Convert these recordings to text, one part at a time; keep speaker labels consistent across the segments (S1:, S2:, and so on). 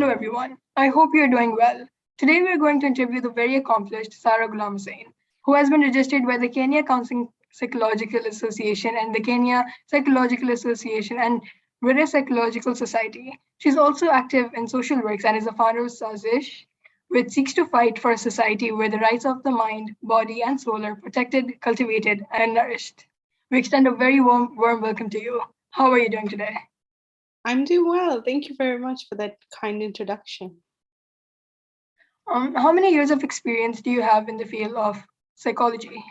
S1: Hello everyone, I hope you're doing well. Today we're going to interview the very accomplished Sarah Gulamhusein, who has been registered by the Kenya Counselling Psychological Association and the Kenya Psychological Association and British Psychological Society. She's also active in social works and is the founder of TsaZesh, which seeks to fight for a society where the rights of the mind, body, and soul are protected, cultivated, and nourished. We extend a very warm welcome to you. How are you doing today?
S2: I'm doing well. Thank you very much for that kind introduction.
S1: How many years of experience do you have in the field of psychology?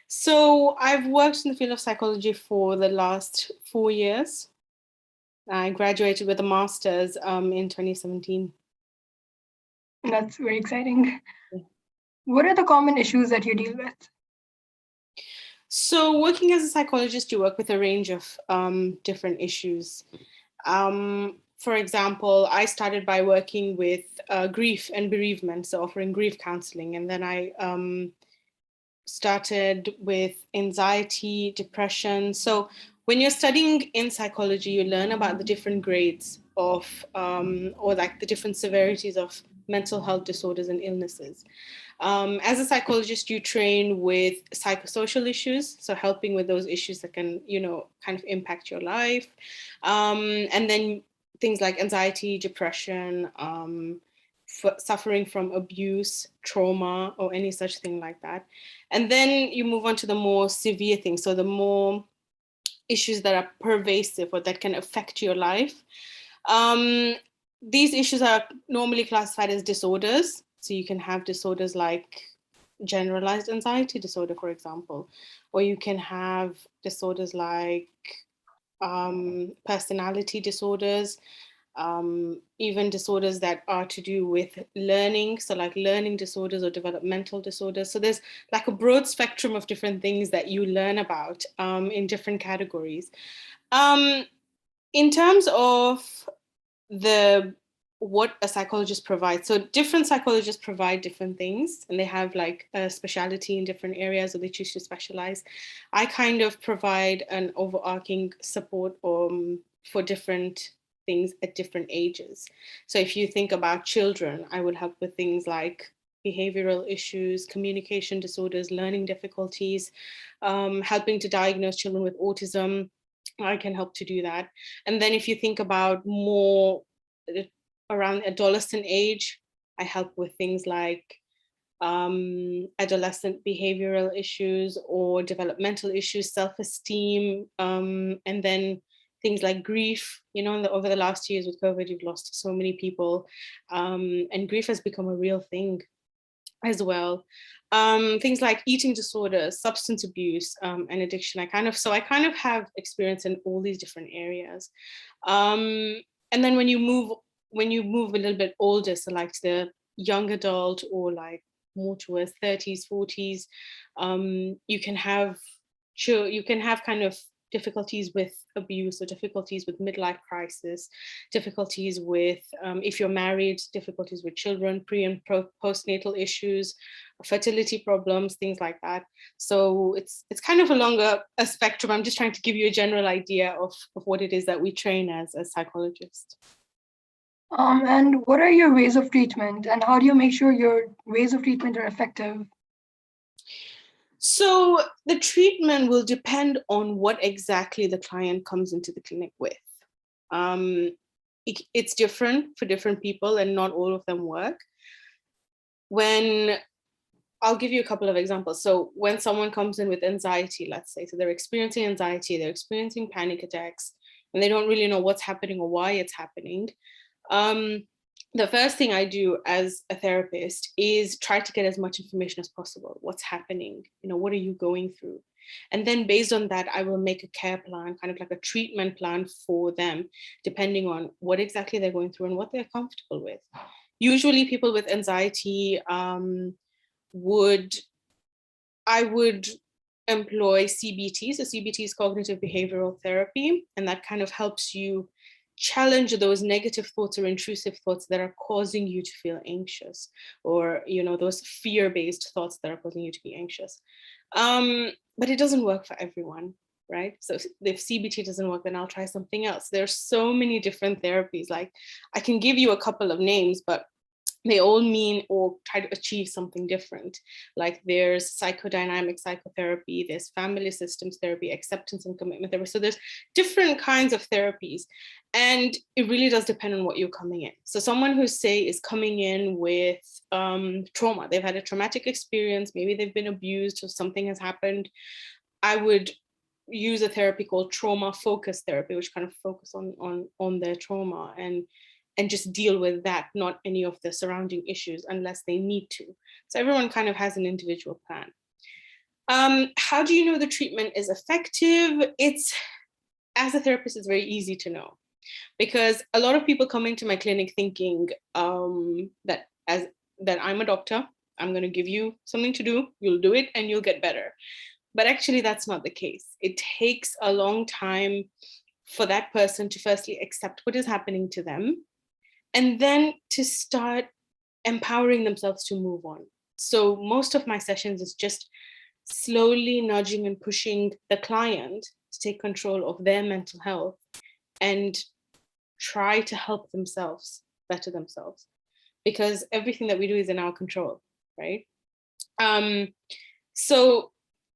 S2: So I've worked in the field of psychology for the last 4 years. I graduated with a master's in 2017.
S1: That's very exciting.
S2: Yeah.
S1: What are the common issues that you deal with?
S2: So working as a psychologist, you work with a range of different issues. For example, I started by working with grief and bereavement, so offering grief counseling. And then I started with anxiety, depression. So when you're studying in psychology, you learn about the different grades of, or like the different severities of mental health disorders and illnesses. As a psychologist, you train with psychosocial issues, so helping with those issues that can, kind of impact your life. And then things like anxiety, depression, suffering from abuse, trauma, or any such thing like that. And then you move on to the more severe things, so the more issues that are pervasive or that can affect your life. These issues are normally classified as disorders. So you can have disorders like generalized anxiety disorder, for example, or you can have disorders like personality disorders, even disorders that are to do with learning, so like learning disorders or developmental disorders. So there's like a broad spectrum of different things that you learn about in different categories. In terms of what a psychologist provides, so different psychologists provide different things, and they have like a specialty in different areas, or they choose to specialize. I kind of provide an overarching support for different things at different ages. So if you think about children, I would help with things like behavioral issues, communication disorders, learning difficulties, helping to diagnose children with autism. I can help to do that. And then if you think about more around adolescent age, I help with things like adolescent behavioral issues or developmental issues, self-esteem, and then things like grief. Over the last years with COVID, you've lost so many people, and grief has become a real thing as well. Things like eating disorders, substance abuse, and addiction. I kind of have experience in all these different areas. And then when you move a little bit older, so like the young adult or like more towards 30s, 40s, you can have kind of difficulties with abuse or difficulties with midlife crisis, difficulties with, if you're married, difficulties with children, pre and postnatal issues, fertility problems, things like that. So it's kind of a spectrum. I'm just trying to give you a general idea of what it is that we train as psychologists.
S1: And what are your ways of treatment, and how do you make sure your ways of treatment are effective?
S2: So the treatment will depend on what exactly the client comes into the clinic with. It's different for different people, and not all of them work. I'll give you a couple of examples. So when someone comes in with anxiety, let's say, so they're experiencing anxiety, they're experiencing panic attacks, and they don't really know what's happening or why it's happening. The first thing I do as a therapist is try to get as much information as possible. What's happening? What are you going through? And then based on that, I will make a care plan, kind of like a treatment plan for them, depending on what exactly they're going through and what they're comfortable with. Usually people with anxiety, I would employ CBT. So CBT is cognitive behavioral therapy, and that kind of helps you challenge those negative thoughts or intrusive thoughts that are causing you to feel anxious, or those fear-based thoughts that are causing you to be anxious. But it doesn't work for everyone. right? So if CBT doesn't work, then I'll try something else. There's so many different therapies. Like I can give you a couple of names, but they all mean or try to achieve something different. Like there's psychodynamic psychotherapy, there's family systems therapy, acceptance and commitment therapy. So there's different kinds of therapies. And it really does depend on what you're coming in. So someone who say is coming in with trauma, they've had a traumatic experience, maybe they've been abused or something has happened, I would use a therapy called trauma focused therapy, which kind of focus on their trauma and just deal with that, not any of the surrounding issues unless they need to. So everyone kind of has an individual plan. How do you know the treatment is effective? It's, as a therapist, it's very easy to know, because a lot of people come into my clinic thinking that I'm a doctor, I'm going to give you something to do, you'll do it and you'll get better. But actually that's not the case. It takes a long time for that person to firstly accept what is happening to them, and then to start empowering themselves to move on. So most of my sessions is just slowly nudging and pushing the client to take control of their mental health and try to help themselves better themselves, because everything that we do is in our control, right? So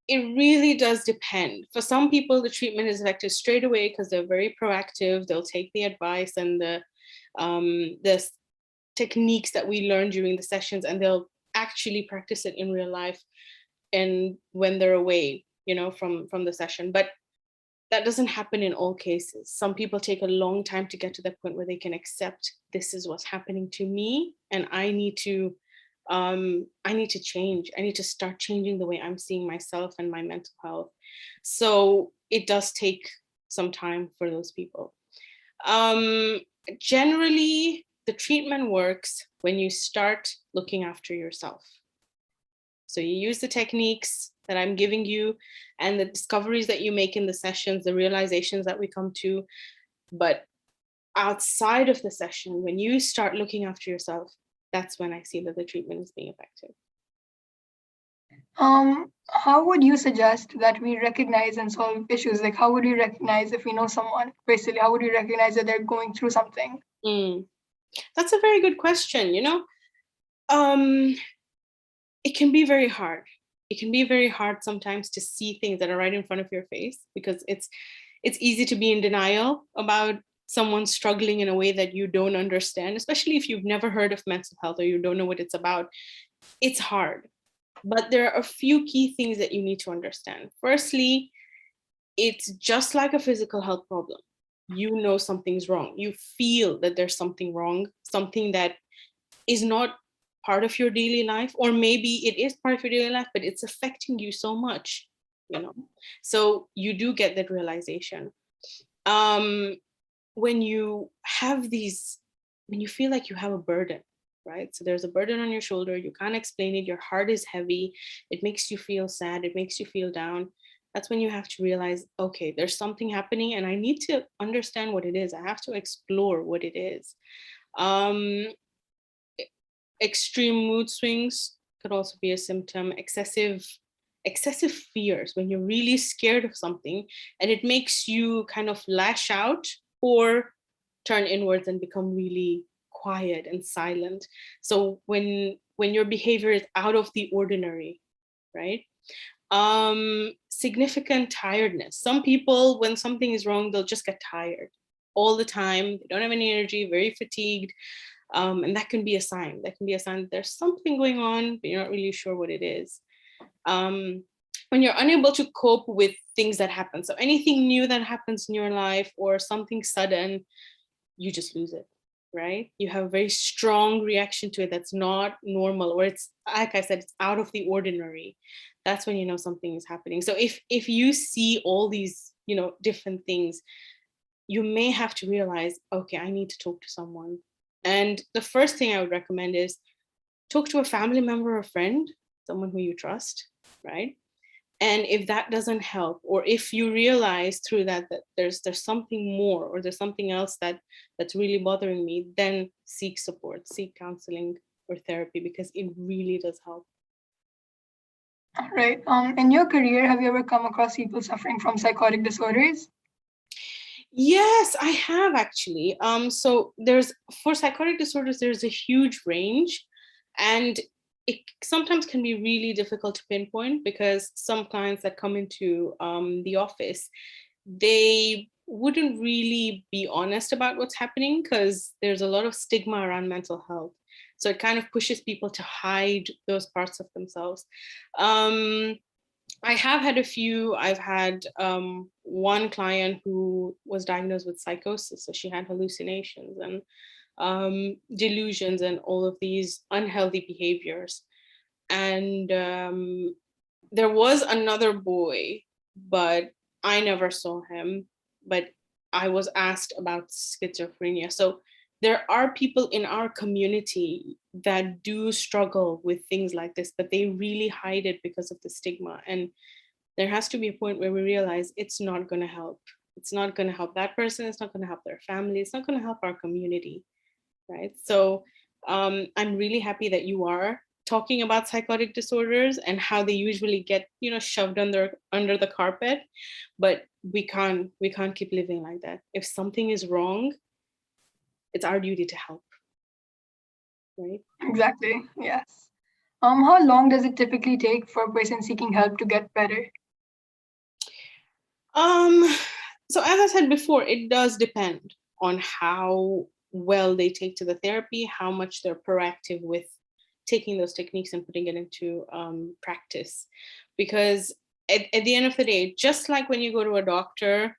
S2: it really does depend. For some people, the treatment is effective straight away because they're very proactive. They'll take the advice and the techniques that we learn during the sessions, and they'll actually practice it in real life and when they're away, from the session. But that doesn't happen in all cases. Some people take a long time to get to that point where they can accept this is what's happening to me, and I need to change. I need to start changing the way I'm seeing myself and my mental health. So it does take some time for those people. Generally, the treatment works when you start looking after yourself. So you use the techniques that I'm giving you and the discoveries that you make in the sessions, the realizations that we come to. But outside of the session, when you start looking after yourself, that's when I see that the treatment is being effective.
S1: How would you suggest that we recognize and solve issues? Like, how would we recognize if we know someone? Basically, how would we recognize that they're going through something?
S2: That's a very good question. It can be very hard. It can be very hard sometimes to see things that are right in front of your face, because it's easy to be in denial about someone struggling in a way that you don't understand, especially if you've never heard of mental health or you don't know what it's about. It's hard. But there are a few key things that you need to understand. Firstly, it's just like a physical health problem. You know something's wrong. You feel that there's something wrong, something that is not part of your daily life, or maybe it is part of your daily life, but it's affecting you so much, So you do get that realization. When you feel like you have a burden, right? So there's a burden on your shoulder, you can't explain it, your heart is heavy, it makes you feel sad, it makes you feel down. That's when you have to realize, okay, there's something happening and I need to understand what it is. I have to explore what it is. Extreme mood swings could also be a symptom. Excessive fears, when you're really scared of something and it makes you kind of lash out or turn inwards and become really quiet and silent. So when your behavior is out of the ordinary, right? Significant tiredness. Some people, when something is wrong, they'll just get tired all the time. They don't have any energy, very fatigued. And that can be a sign. That can be a sign that there's something going on, but you're not really sure what it is. When you're unable to cope with things that happen, so anything new that happens in your life or something sudden, you just lose it, right? You have a very strong reaction to it that's not normal, or it's, like I said, it's out of the ordinary. That's when you know something is happening. So if you see all these, different things, you may have to realize, okay, I need to talk to someone. And the first thing I would recommend is talk to a family member or friend, someone who you trust, right? And if that doesn't help, or if you realize through that there's something more, or there's something else that's really bothering me, then seek support, seek counseling or therapy, because it really does help.
S1: All right. In your career, have you ever come across people suffering from psychotic disorders?
S2: Yes, I have actually. So there's for psychotic disorders, there's a huge range, and it sometimes can be really difficult to pinpoint because some clients that come into the office, they wouldn't really be honest about what's happening because there's a lot of stigma around mental health. So it kind of pushes people to hide those parts of themselves. Um, I have had a few. I've had one client who was diagnosed with psychosis. So she had hallucinations and delusions and all of these unhealthy behaviors. And there was another boy, but I never saw him. But I was asked about schizophrenia. So there are people in our community that do struggle with things like this, but they really hide it because of the stigma. And there has to be a point where we realize it's not going to help. It's not going to help that person. It's not going to help their family. It's not going to help our community, right? So I'm really happy that you are talking about psychotic disorders and how they usually get, shoved under the carpet. But we can't keep living like that. If something is wrong, it's our duty to help, right?
S1: Exactly. Yes. How long does it typically take for a person seeking help to get better?
S2: Um, so as I said before, it does depend on how well they take to the therapy, how much they're proactive with taking those techniques and putting it into practice. Because at the end of the day, just like when you go to a doctor,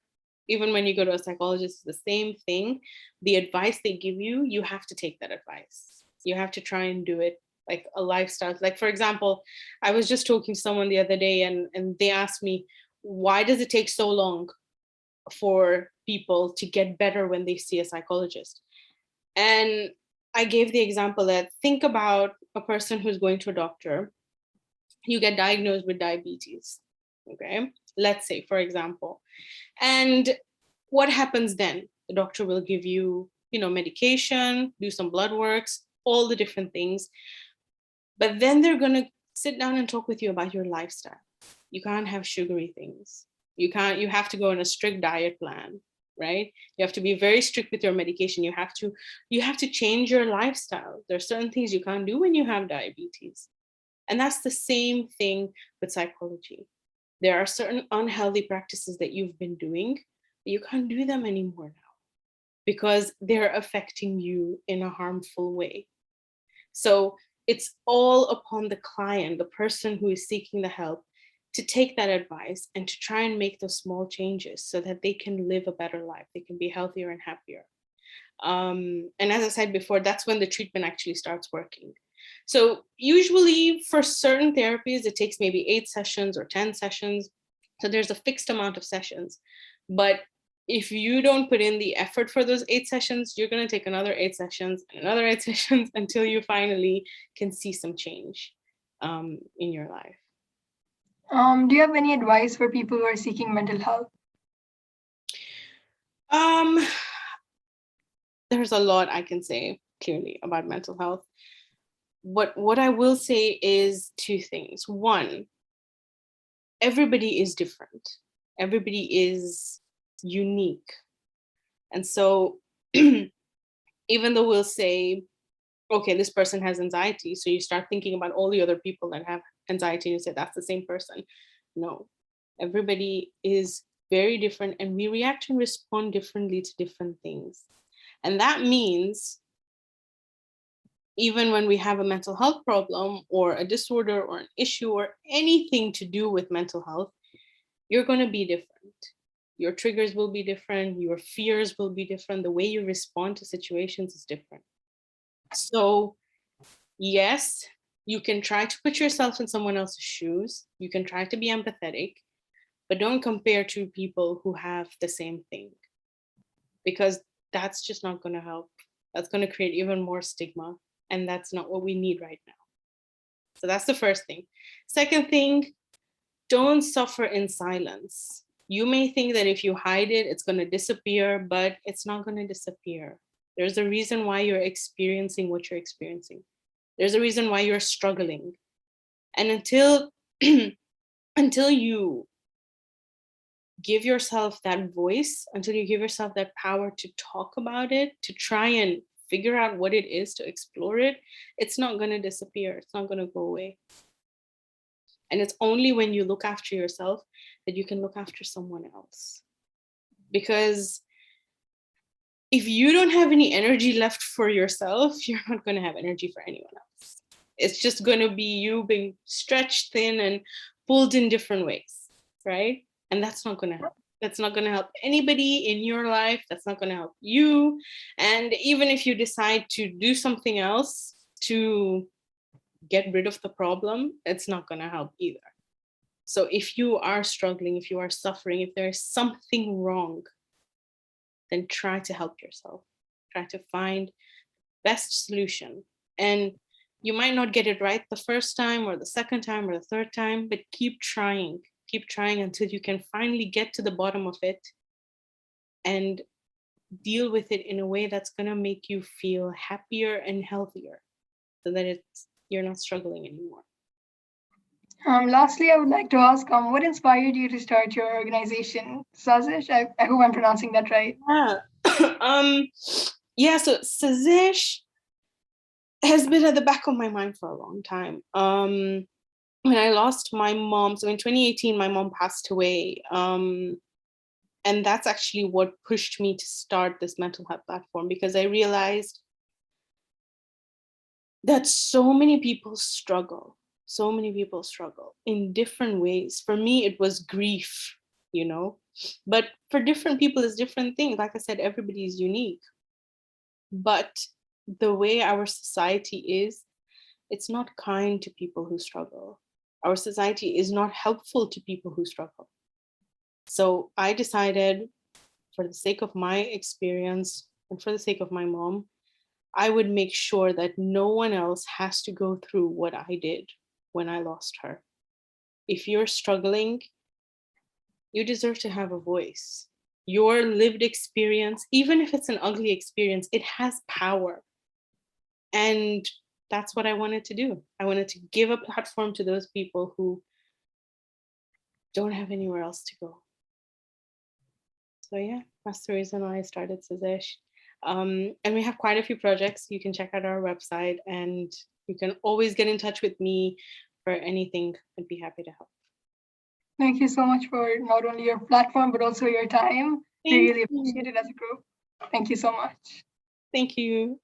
S2: even when you go to a psychologist, it's the same thing. The advice they give you, you have to take that advice. You have to try and do it like a lifestyle. Like, for example, I was just talking to someone the other day and they asked me, why does it take so long for people to get better when they see a psychologist? And I gave the example that think about a person who's going to a doctor, you get diagnosed with diabetes, okay? Let's say, for example. And what happens then? The doctor will give you, medication, do some blood works, all the different things. But then they're going to sit down and talk with you about your lifestyle. You can't have sugary things. You have to go on a strict diet plan, right? You have to be very strict with your medication. You have to change your lifestyle. There are certain things you can't do when you have diabetes. And that's the same thing with psychology. There are certain unhealthy practices that you've been doing, but you can't do them anymore now because they're affecting you in a harmful way. So it's all upon the client, the person who is seeking the help, to take that advice and to try and make those small changes so that they can live a better life. They can be healthier and happier. And as I said before, that's when the treatment actually starts working. So usually for certain therapies, it takes maybe 8 sessions or 10 sessions. So there's a fixed amount of sessions. But if you don't put in the effort for those 8 sessions, you're going to take another 8 sessions and another 8 sessions until you finally can see some change in your life.
S1: Do you have any advice for people who are seeking mental health?
S2: Um, there's a lot I can say clearly about mental health. What I will say is 2 things. One, everybody is different. Everybody is unique. And so even though we'll say, okay, this person has anxiety, so you start thinking about all the other people that have anxiety and you say that's the same person. No, everybody is very different and we react and respond differently to different things. And that means even when we have a mental health problem or a disorder or an issue or anything to do with mental health, you're going to be different. Your triggers will be different. Your fears will be different. The way you respond to situations is different. So, yes, you can try to put yourself in someone else's shoes. You can try to be empathetic, but don't compare two people who have the same thing because that's just not going to help. That's going to create even more stigma. And that's not what we need right now. So that's the first thing. Second thing, don't suffer in silence. You may think that if you hide it, it's going to disappear, but it's not going to disappear. There's a reason why you're experiencing what you're experiencing. There's a reason why you're struggling. And until until you give yourself that voice, until you give yourself that power to talk about it, to try and figure out what it is, to explore it, it's not going to disappear. It's not going to go away. And it's only when you look after yourself that you can look after someone else. Because if you don't have any energy left for yourself, you're not going to have energy for anyone else. It's just going to be you being stretched thin and pulled in different ways, right? And that's not going to help. That's not going to help anybody in your life. That's not going to help you. And even if you decide to do something else to get rid of the problem, it's not going to help either. So if you are struggling, if you are suffering, if there's something wrong, then try to help yourself. Try to find the best solution. And you might not get it right the first time or the second time or the third time, but keep trying until you can finally get to the bottom of it and deal with it in a way that's going to make you feel happier and healthier, so that you're not struggling anymore.
S1: Lastly, I would like to ask, what inspired you to start your organization, TsaZesh? I hope I'm pronouncing that right.
S2: Yeah. So Suzesh has been at the back of my mind for a long time. When I lost my mom, so in 2018, my mom passed away. And that's actually what pushed me to start this mental health platform, because I realized that so many people struggle in different ways. For me, it was grief, but for different people, it's different things. Like I said, everybody is unique. But the way our society is, it's not kind to people who struggle. Our society is not helpful to people who struggle. So I decided, for the sake of my experience and for the sake of my mom, I would make sure that no one else has to go through what I did when I lost her. If you're struggling, you deserve to have a voice. Your lived experience, even if it's an ugly experience, it has power. And that's what I wanted to do. I wanted to give a platform to those people who don't have anywhere else to go. So yeah, that's the reason why I started TsaZesh. And we have quite a few projects. You can check out our website, and you can always get in touch with me for anything. I'd be happy to help.
S1: Thank you so much for not only your platform, but also your time. We really appreciate it as a group. Thank you so much.
S2: Thank you.